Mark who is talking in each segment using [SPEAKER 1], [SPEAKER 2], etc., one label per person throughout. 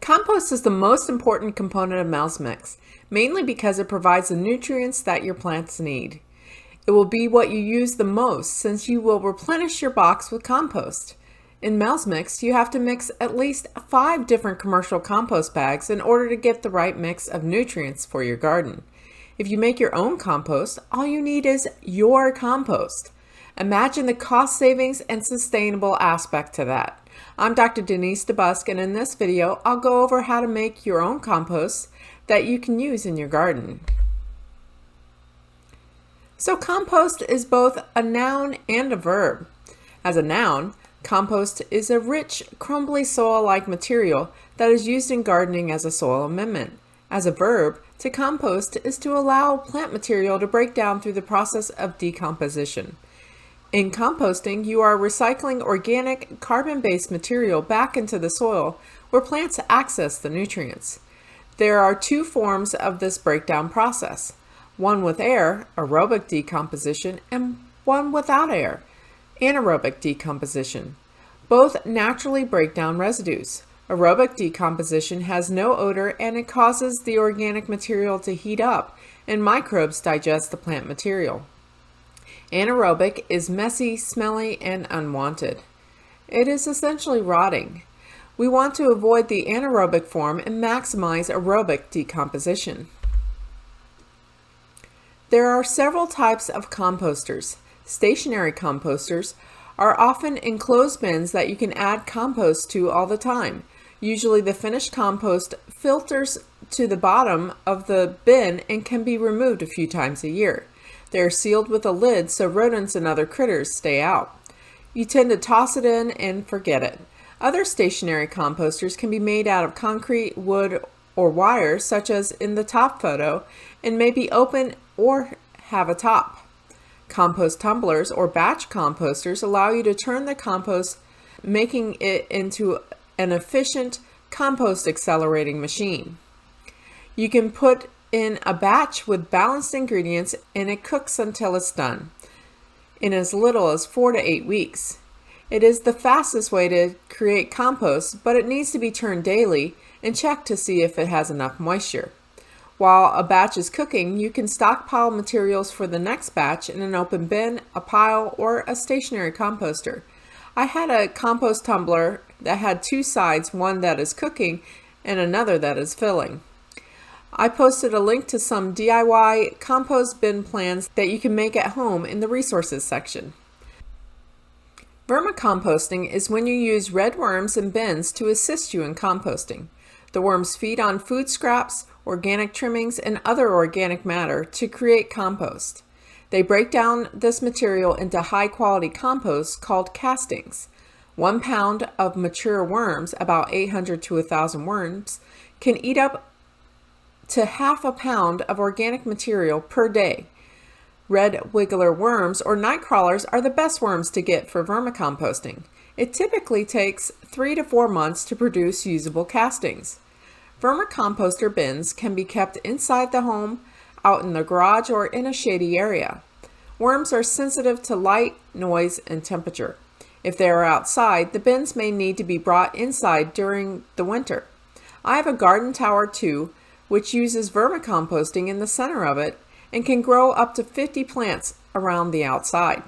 [SPEAKER 1] Compost is the most important component of mouse mix, mainly because it provides the nutrients that your plants need. It will be what you use the most since you will replenish your box with compost. In mouse mix, you have to mix at least 5 different commercial compost bags in order to get the right mix of nutrients for your garden. If you make your own compost, all you need is your compost. Imagine the cost savings and sustainable aspect to that. I'm Dr. Denise DeBusk, and in this video, I'll go over how to make your own compost that you can use in your garden. So compost is both a noun and a verb. As a noun, compost is a rich, crumbly soil-like material that is used in gardening as a soil amendment. As a verb, to compost is to allow plant material to break down through the process of decomposition. In composting, you are recycling organic, carbon-based material back into the soil where plants access the nutrients. There are 2 forms of this breakdown process. One with air, aerobic decomposition, and one without air, anaerobic decomposition. Both naturally break down residues. Aerobic decomposition has no odor and it causes the organic material to heat up and microbes digest the plant material. Anaerobic is messy, smelly, and unwanted. It is essentially rotting. We want to avoid the anaerobic form and maximize aerobic decomposition. There are several types of composters. Stationary composters are often enclosed bins that you can add compost to all the time. Usually the finished compost filters to the bottom of the bin and can be removed a few times a year. They are sealed with a lid so rodents and other critters stay out. You tend to toss it in and forget it. Other stationary composters can be made out of concrete, wood, or wire, such as in the top photo, and may be open or have a top. Compost tumblers or batch composters allow you to turn the compost, making it into an efficient compost accelerating machine. You can put in a batch with balanced ingredients and it cooks until it's done in as little as 4 to 8 weeks. It is the fastest way to create compost, but it needs to be turned daily and checked to see if it has enough moisture. While a batch is cooking, you can stockpile materials for the next batch in an open bin, a pile, or a stationary composter. I had a compost tumbler that had 2 sides, one that is cooking and another that is filling. I posted a link to some DIY compost bin plans that you can make at home in the resources section. Vermicomposting is when you use red worms in bins to assist you in composting. The worms feed on food scraps, organic trimmings, and other organic matter to create compost. They break down this material into high-quality compost called castings. 1 pound of mature worms, about 800 to 1,000 worms, can eat up to half a pound of organic material per day. Red wiggler worms or night crawlers are the best worms to get for vermicomposting. It typically takes 3 to 4 months to produce usable castings. Vermicomposter bins can be kept inside the home, out in the garage, or in a shady area. Worms are sensitive to light, noise, and temperature. If they are outside, the bins may need to be brought inside during the winter. I have a garden tower too, which uses vermicomposting in the center of it and can grow up to 50 plants around the outside.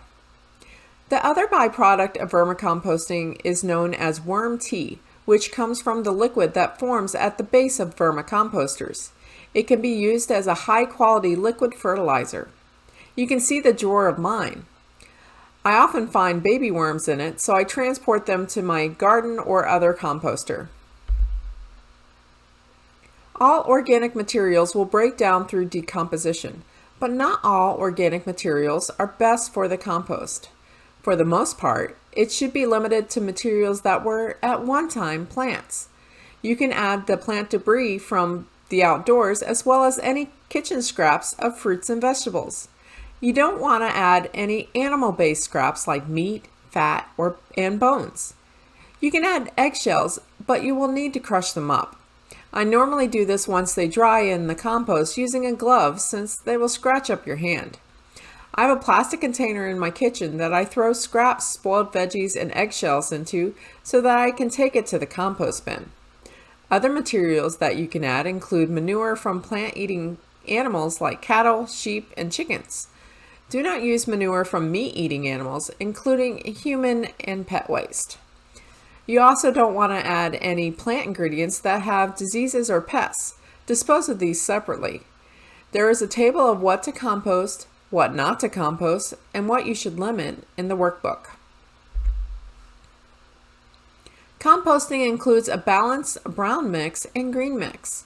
[SPEAKER 1] The other byproduct of vermicomposting is known as worm tea, which comes from the liquid that forms at the base of vermicomposters. It can be used as a high-quality liquid fertilizer. You can see the drawer of mine. I often find baby worms in it, so I transport them to my garden or other composter. All organic materials will break down through decomposition, but not all organic materials are best for the compost. For the most part, it should be limited to materials that were at one time plants. You can add the plant debris from the outdoors as well as any kitchen scraps of fruits and vegetables. You don't want to add any animal-based scraps like meat, fat, and bones. You can add eggshells, but you will need to crush them up. I normally do this once they dry in the compost using a glove since they will scratch up your hand. I have a plastic container in my kitchen that I throw scraps, spoiled veggies, and eggshells into so that I can take it to the compost bin. Other materials that you can add include manure from plant-eating animals like cattle, sheep, and chickens. Do not use manure from meat-eating animals, including human and pet waste. You also don't want to add any plant ingredients that have diseases or pests. Dispose of these separately. There is a table of what to compost, what not to compost, and what you should limit in the workbook. Composting includes a balanced brown mix and green mix.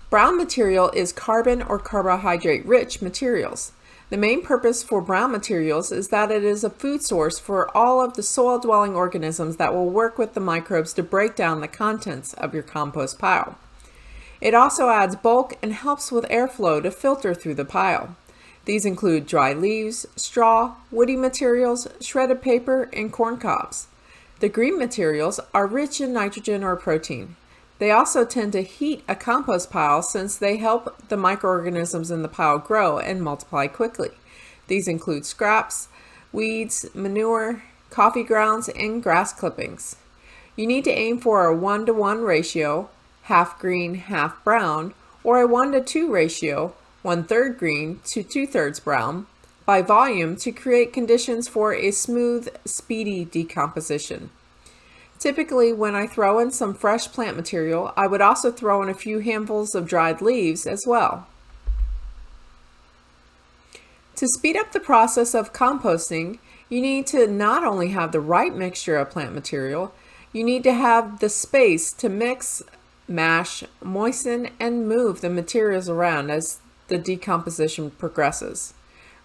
[SPEAKER 1] Brown material is carbon or carbohydrate-rich materials. The main purpose for brown materials is that it is a food source for all of the soil-dwelling organisms that will work with the microbes to break down the contents of your compost pile. It also adds bulk and helps with airflow to filter through the pile. These include dry leaves, straw, woody materials, shredded paper, and corn cobs. The green materials are rich in nitrogen or protein. They also tend to heat a compost pile since they help the microorganisms in the pile grow and multiply quickly. These include scraps, weeds, manure, coffee grounds, and grass clippings. You need to aim for a 1-to-1 ratio, half green, half brown, or a 1-to-2 ratio, 1/3 green to 2/3 brown, by volume to create conditions for a smooth, speedy decomposition. Typically, when I throw in some fresh plant material, I would also throw in a few handfuls of dried leaves as well. To speed up the process of composting, you need to not only have the right mixture of plant material, you need to have the space to mix, mash, moisten, and move the materials around as the decomposition progresses.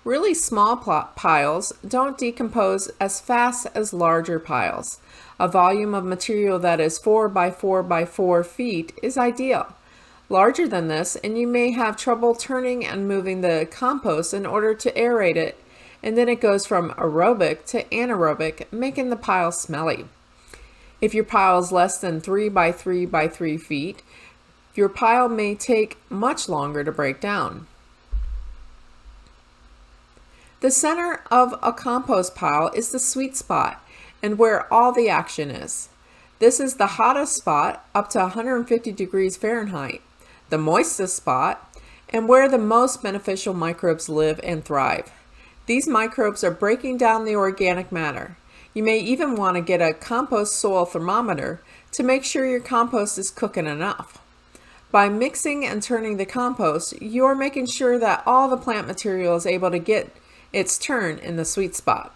[SPEAKER 1] Really small piles don't decompose as fast as larger piles. A volume of material that is 4 by 4 by 4 feet is ideal. Larger than this, and you may have trouble turning and moving the compost in order to aerate it, and then it goes from aerobic to anaerobic, making the pile smelly. If your pile is less than 3 by 3 by 3 feet, your pile may take much longer to break down. The center of a compost pile is the sweet spot and where all the action is. This is the hottest spot, up to 150 degrees Fahrenheit, the moistest spot, and where the most beneficial microbes live and thrive. These microbes are breaking down the organic matter. You may even want to get a compost soil thermometer to make sure your compost is cooking enough. By mixing and turning the compost, you're making sure that all the plant material is able to get its turn in the sweet spot.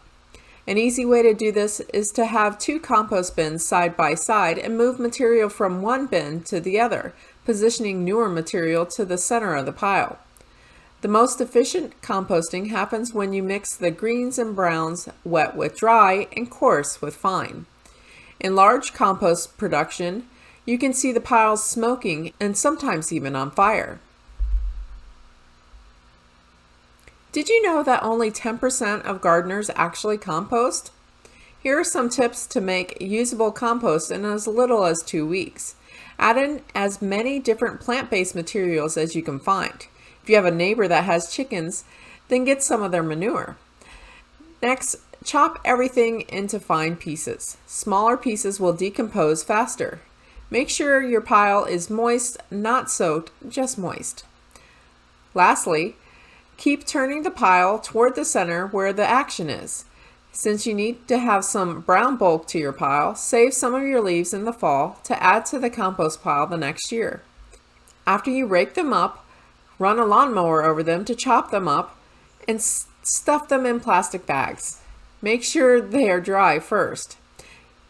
[SPEAKER 1] An easy way to do this is to have 2 compost bins side by side and move material from one bin to the other, positioning newer material to the center of the pile. The most efficient composting happens when you mix the greens and browns, wet with dry and coarse with fine. In large compost production, you can see the piles smoking and sometimes even on fire. Did you know that only 10% of gardeners actually compost? Here are some tips to make usable compost in as little as 2 weeks. Add in as many different plant-based materials as you can find. If you have a neighbor that has chickens, then get some of their manure. Next, chop everything into fine pieces. Smaller pieces will decompose faster. Make sure your pile is moist, not soaked, just moist. Lastly, keep turning the pile toward the center where the action is. Since you need to have some brown bulk to your pile, save some of your leaves in the fall to add to the compost pile the next year. After you rake them up, run a lawnmower over them to chop them up and stuff them in plastic bags. Make sure they are dry first.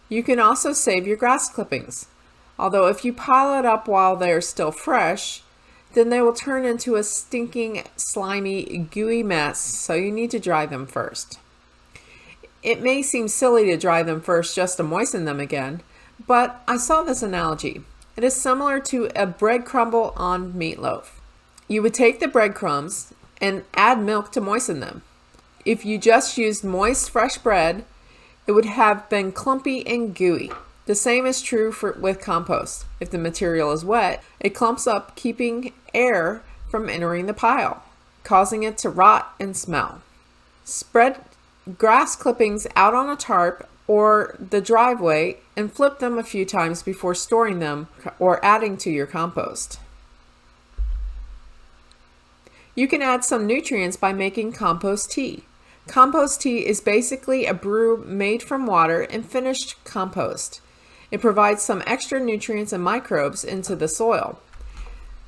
[SPEAKER 1] You can also save your grass clippings. Although if you pile it up while they're still fresh, then they will turn into a stinking, slimy, gooey mess, so you need to dry them first. It may seem silly to dry them first just to moisten them again, but I saw this analogy. It is similar to a bread crumble on meatloaf. You would take the breadcrumbs and add milk to moisten them. If you just used moist, fresh bread, it would have been clumpy and gooey. The same is true with compost. If the material is wet, it clumps up, keeping air from entering the pile, causing it to rot and smell. Spread grass clippings out on a tarp or the driveway and flip them a few times before storing them or adding to your compost. You can add some nutrients by making compost tea. Compost tea is basically a brew made from water and finished compost. It provides some extra nutrients and microbes into the soil.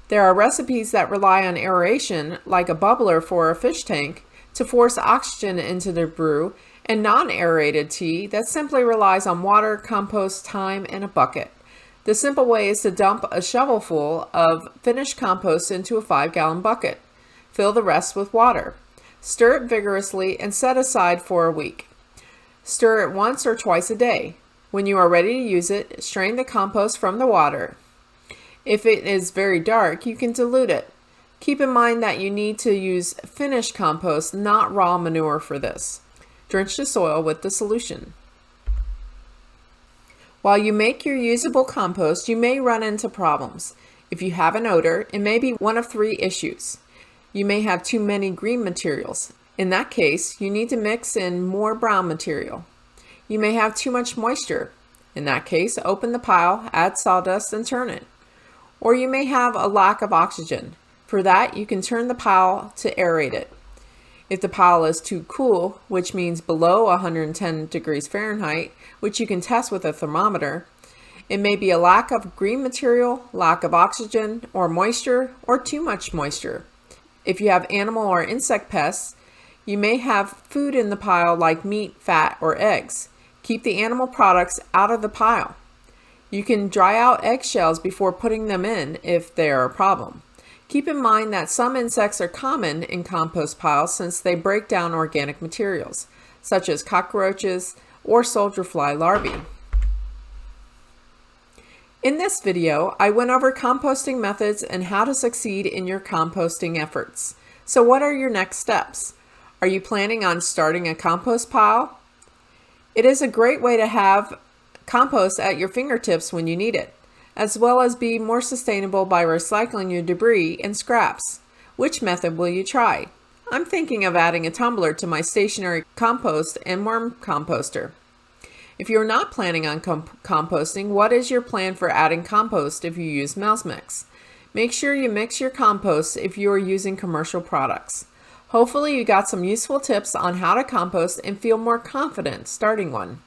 [SPEAKER 1] There are recipes that rely on aeration, like a bubbler for a fish tank, to force oxygen into the brew, and non-aerated tea that simply relies on water, compost, thyme, and a bucket. The simple way is to dump a shovelful of finished compost into a 5-gallon bucket. Fill the rest with water. Stir it vigorously and set aside for a week. Stir it once or twice a day. When you are ready to use it, strain the compost from the water. If it is very dark, you can dilute it. Keep in mind that you need to use finished compost, not raw manure for this. Drench the soil with the solution. While you make your usable compost, you may run into problems. If you have an odor, it may be one of 3 issues. You may have too many green materials. In that case, you need to mix in more brown material. You may have too much moisture. In that case, open the pile, add sawdust, and turn it. Or you may have a lack of oxygen. For that, you can turn the pile to aerate it. If the pile is too cool, which means below 110 degrees Fahrenheit, which you can test with a thermometer, it may be a lack of green material, lack of oxygen or moisture, or too much moisture. If you have animal or insect pests, you may have food in the pile like meat, fat, or eggs. Keep the animal products out of the pile. You can dry out eggshells before putting them in if they are a problem. Keep in mind that some insects are common in compost piles since they break down organic materials, such as cockroaches or soldier fly larvae. In this video, I went over composting methods and how to succeed in your composting efforts. So what are your next steps? Are you planning on starting a compost pile? It is a great way to have compost at your fingertips when you need it, as well as be more sustainable by recycling your debris and scraps. Which method will you try? I'm thinking of adding a tumbler to my stationary compost and worm composter. If you're not planning on composting, what is your plan for adding compost if you use mouse mix? Make sure you mix your compost if you are using commercial products. Hopefully you got some useful tips on how to compost and feel more confident starting one.